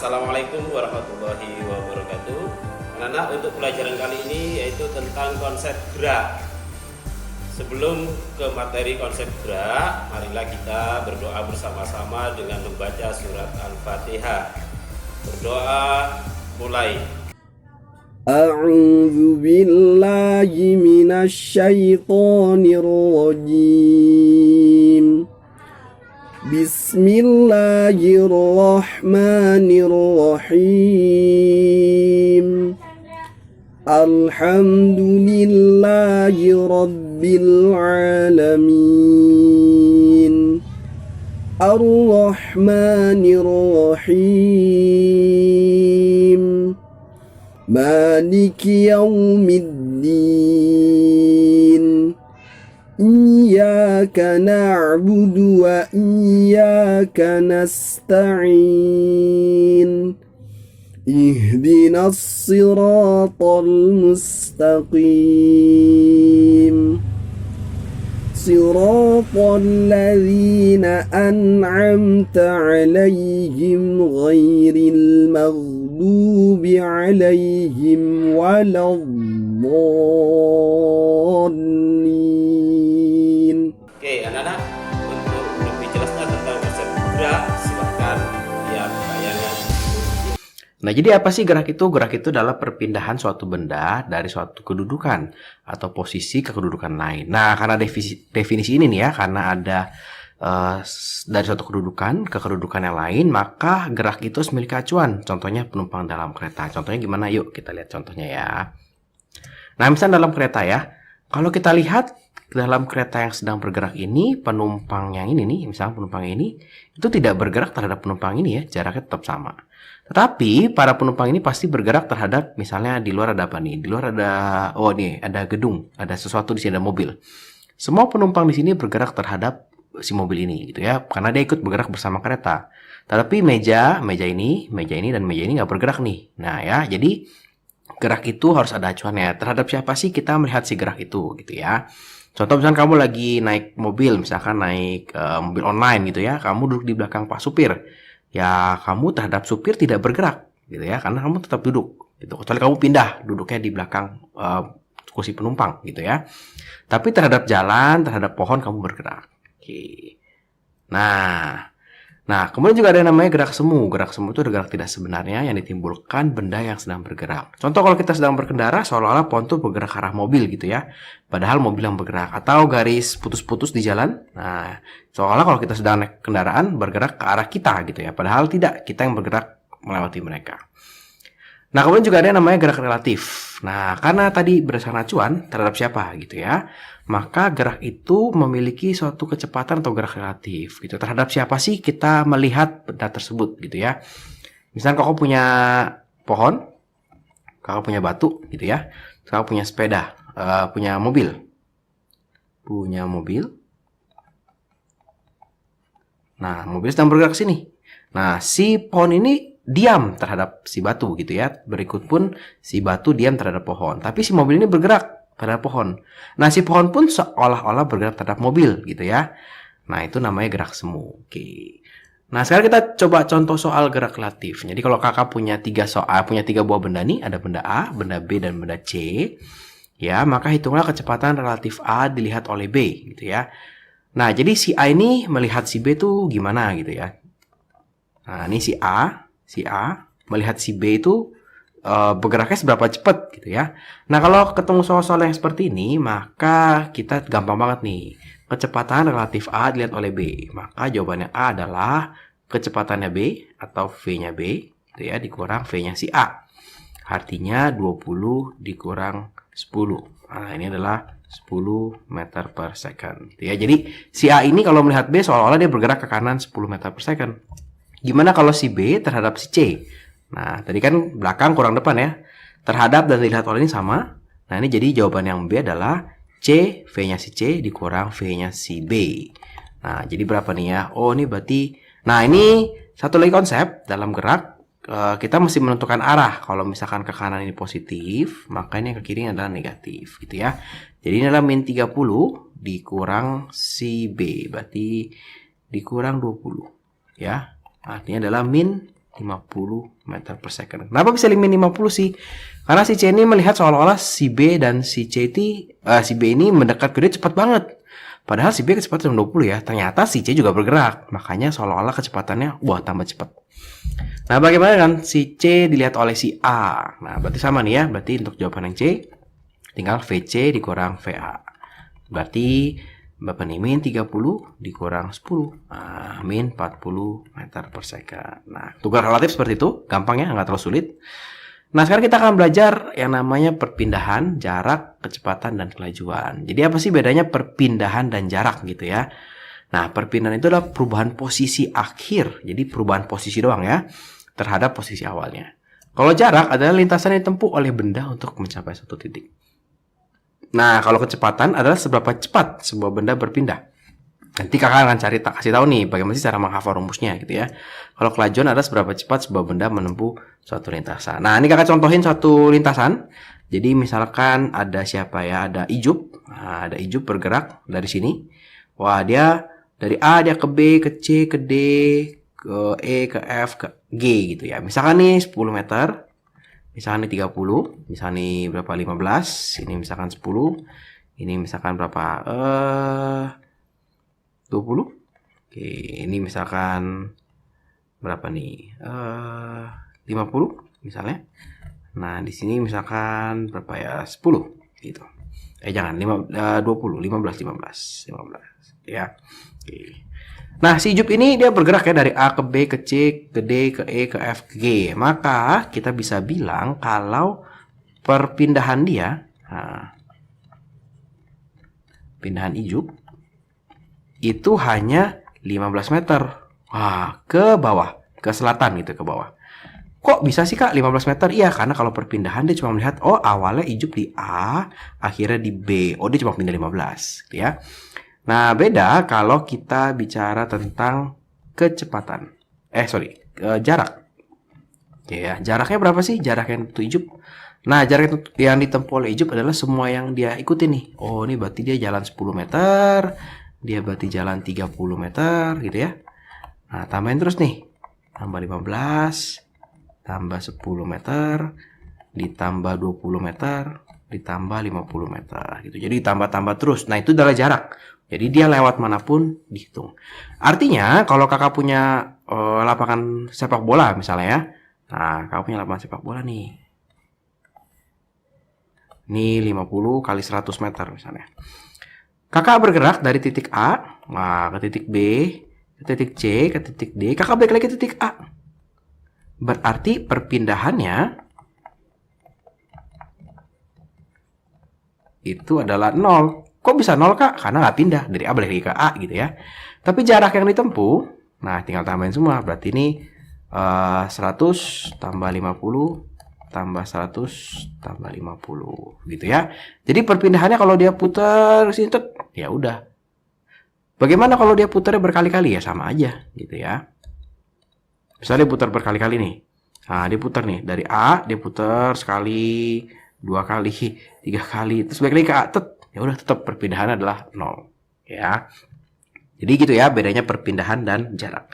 Assalamualaikum warahmatullahi wabarakatuh. Anak-anak, untuk pelajaran kali ini yaitu tentang konsep gerak. Sebelum ke materi konsep gerak, marilah kita berdoa bersama-sama dengan membaca surat Al-Fatihah. Berdoa mulai. A'udzu billahi minasy syaithanir rajim. Bismillahirrahmanirrahim. Alhamdulillahi rabbil alamin. Ar-Rahmanir Rahim. Maliki yaumiddin. Iyyaka na'budu wa iyyaka nasta'in. Ihdinas siratal mustaqim. Siratal ladzina an'amta 'alaihim ghairil maghdubi 'alaihim waladdallin. Oke, anak-anak, untuk lebih jelasnya tentang konsep gerak, silahkan lihat tayangan. Nah, jadi apa sih gerak itu? Gerak itu adalah perpindahan suatu benda dari suatu kedudukan atau posisi ke kedudukan lain. Nah, karena definisi ini nih ya, karena ada dari suatu kedudukan ke kedudukan yang lain, maka gerak itu memiliki acuan. Contohnya penumpang dalam kereta. Contohnya gimana? Yuk kita lihat contohnya ya. Nah, misalnya dalam kereta ya, kalau kita lihat dalam kereta yang sedang bergerak ini, penumpang yang ini nih, misalnya penumpang ini, itu tidak bergerak terhadap penumpang ini ya, jaraknya tetap sama. Tetapi para penumpang ini pasti bergerak terhadap, misalnya di luar ada apa nih? Di luar ada, oh nih ada gedung, ada sesuatu di sini, ada mobil. Semua penumpang di sini bergerak terhadap si mobil ini, gitu ya, karena dia ikut bergerak bersama kereta. Tetapi meja ini, dan meja ini nggak bergerak nih. Nah ya, jadi gerak itu harus ada acuannya. Terhadap siapa sih kita melihat si gerak itu, gitu ya? Contoh misalkan kamu lagi naik mobil, misalkan naik mobil online gitu ya, kamu duduk di belakang pak supir. Ya, kamu terhadap supir tidak bergerak, gitu ya, karena kamu tetap duduk. Gitu. Kecuali kamu pindah duduknya di belakang kursi penumpang, gitu ya. Tapi terhadap jalan, terhadap pohon kamu bergerak. Oke. Nah, kemudian juga ada yang namanya gerak semu. Gerak semu itu gerak tidak sebenarnya yang ditimbulkan benda yang sedang bergerak. Contoh kalau kita sedang berkendara, seolah-olah pohon itu bergerak ke arah mobil gitu ya. Padahal mobil yang bergerak. Atau garis putus-putus di jalan. Nah, seolah kalau kita sedang naik kendaraan bergerak ke arah kita gitu ya. Padahal tidak, kita yang bergerak melewati mereka. Nah, kemudian juga ada yang namanya gerak relatif. Nah, karena tadi berdasarkan acuan terhadap siapa gitu ya, maka gerak itu memiliki suatu kecepatan atau gerak relatif gitu. Terhadap siapa sih kita melihat benda tersebut gitu ya. Misalnya kakak punya pohon, kakak punya batu gitu ya, kakak punya sepeda, punya mobil. Nah, mobil sedang bergerak ke sini. Nah, si pohon ini diam terhadap si batu gitu ya. Berikut pun si batu diam terhadap pohon. Tapi si mobil ini bergerak terhadap pohon. Nah, si pohon pun seolah-olah bergerak terhadap mobil gitu ya. Nah, itu namanya gerak semu. Oke. Nah, sekarang kita coba contoh soal gerak relatif. Jadi kalau kakak punya tiga buah benda nih, ada benda A, benda B, dan benda C. Ya, maka hitunglah kecepatan relatif A dilihat oleh B gitu ya. Nah, jadi si A ini melihat si B tuh gimana gitu ya. Nah, ini si A melihat si B itu bergeraknya seberapa cepat gitu ya. Nah, kalau ketemu soal-soal yang seperti ini, maka kita gampang banget nih. Kecepatan relatif A dilihat oleh B. Maka jawabannya A adalah kecepatannya B atau V-nya B gitu ya, dikurang V-nya si A. Artinya 20 dikurang 10. Nah, ini adalah 10 meter per second. Gitu ya. Jadi si A ini kalau melihat B seolah-olah dia bergerak ke kanan 10 meter per second. Gimana kalau si B terhadap si C? Nah, tadi kan belakang kurang depan ya. Terhadap dan dilihat oleh ini sama. Nah, ini jadi jawaban yang B adalah C, V-nya si C dikurang V-nya si B. Nah, jadi berapa nih ya? Oh, ini berarti... Nah, ini satu lagi konsep dalam gerak. Kita mesti menentukan arah. Kalau misalkan ke kanan ini positif, maka ini ke kiri adalah negatif. Gitu ya. Jadi ini adalah min 30 dikurang si B. Berarti dikurang 20. Ya. Artinya adalah min 50 meter per second. Kenapa bisa min 50 sih? Karena si C ini melihat seolah-olah si B dan si B ini mendekat ke dia cepat banget. Padahal si B kecepatan 20 ya. Ternyata si C juga bergerak. Makanya seolah-olah kecepatannya tambah cepat. Nah, bagaimana kan si C dilihat oleh si A? Nah, berarti sama nih ya. Berarti untuk jawaban yang C tinggal VC dikurang VA. Berarti Bapak nih min 30 dikurang 10. Nah, min 40 meter per second. Nah, tugas relatif seperti itu. Gampang ya, nggak terlalu sulit. Nah, sekarang kita akan belajar yang namanya perpindahan, jarak, kecepatan, dan kelajuan. Jadi apa sih bedanya perpindahan dan jarak gitu ya? Nah, perpindahan itu adalah perubahan posisi akhir. Jadi perubahan posisi doang ya, terhadap posisi awalnya. Kalau jarak adalah lintasan yang ditempuh oleh benda untuk mencapai suatu titik. Nah, kalau kecepatan adalah seberapa cepat sebuah benda berpindah. Nanti kakak akan kasih tahu nih bagaimana sih cara menghafal rumusnya gitu ya. Kalau kelajuan adalah seberapa cepat sebuah benda menempuh suatu lintasan. Nah, ini kakak contohin suatu lintasan. Jadi misalkan ada siapa ya? Ada Ijup. Nah, ada Ijup bergerak dari sini. Wah, dia dari A dia ke B, ke C, ke D, ke E, ke F, ke G gitu ya. Misalkan nih 10 meter. Misalkan nih 30. Misalkan nih berapa? 15. Ini misalkan 10. Ini misalkan berapa? 20. Oke, ini misalkan berapa nih? 50 misalnya. Nah, di sini misalkan berapa ya? 10 gitu. Jangan 20, 15 ya. Oke. Nah, si Ijup ini dia bergerak ya dari A ke B ke C ke D ke E ke F ke G. Maka kita bisa bilang kalau perpindahan dia, pindahan Ijup itu hanya 15 meter. Wah, ke bawah, ke selatan gitu, ke bawah. Kok bisa sih Kak 15 meter? Iya, karena kalau perpindahan dia cuma melihat, awalnya Ijup di A, akhirnya di B. Dia cuma pindah 15, ya. Nah, beda kalau kita bicara tentang kecepatan. Jarak. Ya, jaraknya berapa sih? Jarak yang tentu Ijup. Nah, jarak yang ditempuh oleh Ijup adalah semua yang dia ikutin nih. Ini berarti dia jalan 10 meter. Dia berarti jalan 30 meter gitu ya. Nah, tambahin terus nih. Tambah 15, tambah 10 meter, ditambah 20 meter, ditambah 50 meter gitu. Jadi tambah-tambah terus. Nah, itu adalah jarak. Jadi dia lewat manapun dihitung. Artinya kalau kakak punya lapangan sepak bola misalnya ya. Nah, kakak punya lapangan sepak bola nih. Ini 50 kali 100 meter misalnya. Kakak bergerak dari titik A, ke titik B, ke titik C, ke titik D. Kakak balik lagi ke titik A. Berarti perpindahannya itu adalah 0. Kok bisa 0 Kak? Karena nggak pindah dari A balik lagi ke A gitu ya. Tapi jarak yang ditempuh, nah tinggal tambahin semua. Berarti ini 100 tambah 50 tambah 100 tambah 50 gitu ya. Jadi perpindahannya kalau dia putar sini ya udah. Bagaimana kalau dia putarnya berkali-kali? Ya sama aja gitu ya. Misalnya dia putar berkali-kali nih. Nah, dia putar nih dari A, dia putar sekali, 2 kali, 3 kali, terus balik lagi ke A. Ya udah, tetap perpindahannya adalah 0 ya. Jadi gitu ya bedanya perpindahan dan jarak.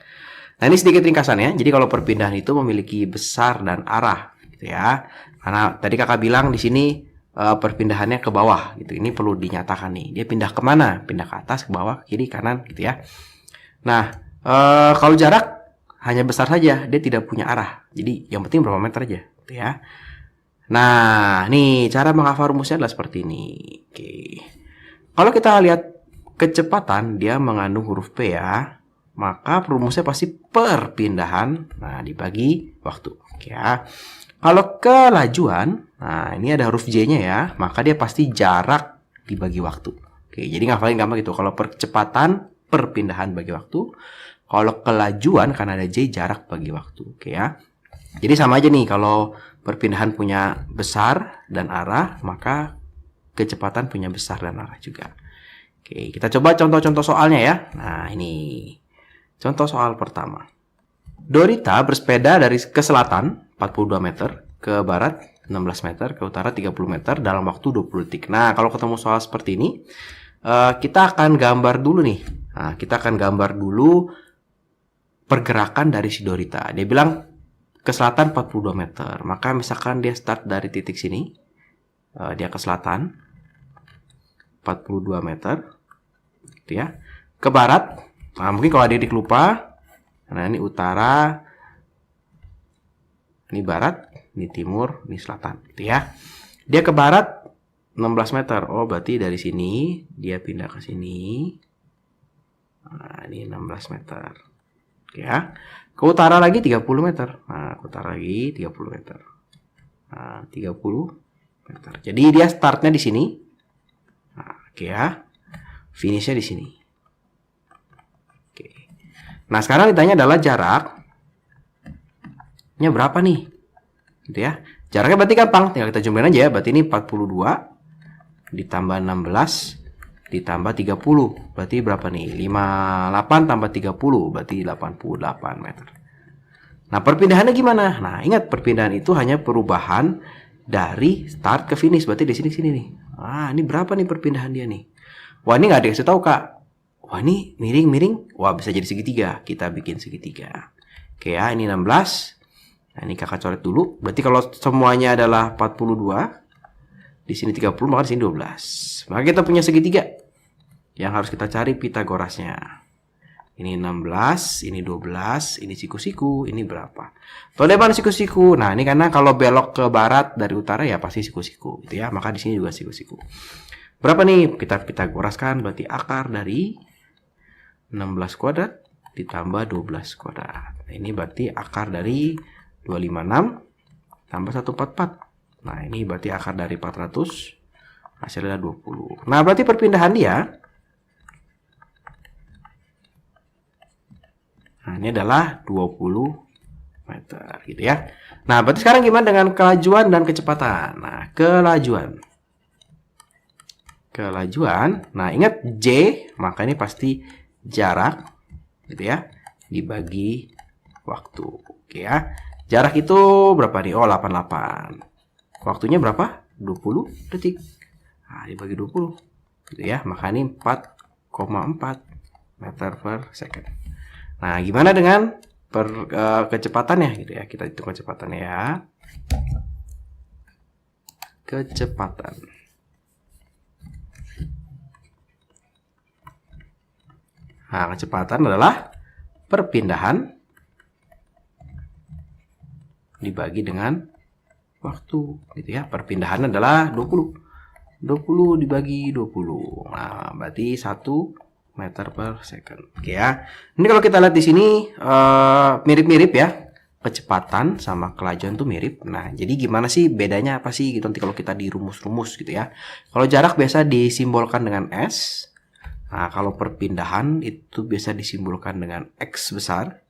Nah, ini sedikit ringkasannya. Jadi kalau perpindahan itu memiliki besar dan arah gitu ya. Karena tadi kakak bilang di sini perpindahannya ke bawah gitu. Ini perlu dinyatakan nih. Dia pindah kemana? Pindah ke atas, ke bawah, kiri, kanan gitu ya. Nah, kalau jarak hanya besar saja, dia tidak punya arah. Jadi yang penting berapa meter aja gitu ya. Nah, nih cara menghafal rumusnya adalah seperti ini. Oke. Kalau kita lihat kecepatan, dia mengandung huruf P ya. Maka rumusnya pasti perpindahan, nah dibagi waktu. Oke ya. Kalau kelajuan, nah ini ada huruf J-nya ya, maka dia pasti jarak dibagi waktu. Oke, jadi ngafalin gampang gitu. Kalau percepatan, perpindahan bagi waktu. Kalau kelajuan, karena ada J, jarak bagi waktu. Oke ya. Jadi sama aja nih, kalau perpindahan punya besar dan arah, maka kecepatan punya besar dan arah juga. Oke, kita coba contoh-contoh soalnya ya. Nah, ini. Contoh soal pertama. Dorita bersepeda dari ke selatan 42 meter, ke barat 16 meter, ke utara 30 meter dalam waktu 20 detik. Nah, kalau ketemu soal seperti ini, kita akan gambar dulu nih. Nah, kita akan gambar dulu pergerakan dari si Dorita. Dia bilang ke selatan 42 meter. Maka misalkan dia start dari titik sini, dia ke selatan 42 meter, gitu ya. Ke barat, nah mungkin kalau adik lupa, nah ini utara, ini barat, ini timur, ini selatan, gitu ya. Dia ke barat 16 meter. Oh, berarti dari sini dia pindah ke sini. Nah, ini 16 meter. Oke ya. Ke utara lagi 30 meter. Nah, ke utara lagi 30 meter. Nah, 30 meter. Jadi dia startnya di sini. Nah, oke ya. Finishnya di sini. Oke. Nah, sekarang ditanya adalah jaraknya berapa nih? Gitu ya. Jaraknya berarti gampang, tinggal kita jumlahin aja ya. Berarti ini 42 ditambah 16 ditambah 30. Berarti berapa nih? 58 tambah 30 berarti 88 meter. Nah, perpindahannya gimana? Nah, ingat perpindahan itu hanya perubahan dari start ke finish. Berarti di sini nih. Ah, ini berapa nih perpindahan dia nih? Wah, ini nggak dikasih tahu, Kak. Wah, ini miring-miring. Wah, bisa jadi segitiga. Kita bikin segitiga. Oke ya, ini 16. Nah, ini kakak coret dulu. Berarti kalau semuanya adalah 42, di sini 30, maka di sini 12. Maka kita punya segitiga yang harus kita cari Pitagorasnya. Ini 16, ini 12, ini siku-siku, ini berapa? Tahu dari mana siku-siku? Nah, ini karena kalau belok ke barat dari utara ya pasti siku-siku, gitu ya. Maka di sini juga siku-siku. Berapa nih? Kita Pitagoraskan, berarti akar dari 16 kuadrat ditambah 12 kuadrat. Nah, ini berarti akar dari 256 tambah 144. Nah, ini berarti akar dari 400, hasilnya 20. Nah, berarti perpindahan dia, nah ini adalah 20 meter, gitu ya. Nah, berarti sekarang gimana dengan kelajuan dan kecepatan? Nah, kelajuan. Nah ingat J, maka ini pasti jarak, gitu ya, dibagi waktu. Oke ya. Jarak itu berapa nih? Oh, 88. Waktunya berapa? 20 detik. Nah, dibagi 20. Gitu ya. Maka ini 4,4 meter per second. Nah, gimana dengan kecepatannya gitu ya? Kita hitung kecepatannya ya. Kecepatan. Nah, kecepatan adalah perpindahan dibagi dengan waktu, gitu ya. Perpindahan adalah 20 dibagi 20. Nah, berarti 1 meter per second. Oke ya. Ini kalau kita lihat di sini mirip-mirip ya. Kecepatan sama kelajuan tuh mirip. Nah, jadi gimana sih bedanya apa sih gitu nanti kalau kita dirumus-rumus gitu ya. Kalau jarak biasa disimbolkan dengan S. Nah, kalau perpindahan itu biasa disimbolkan dengan X besar.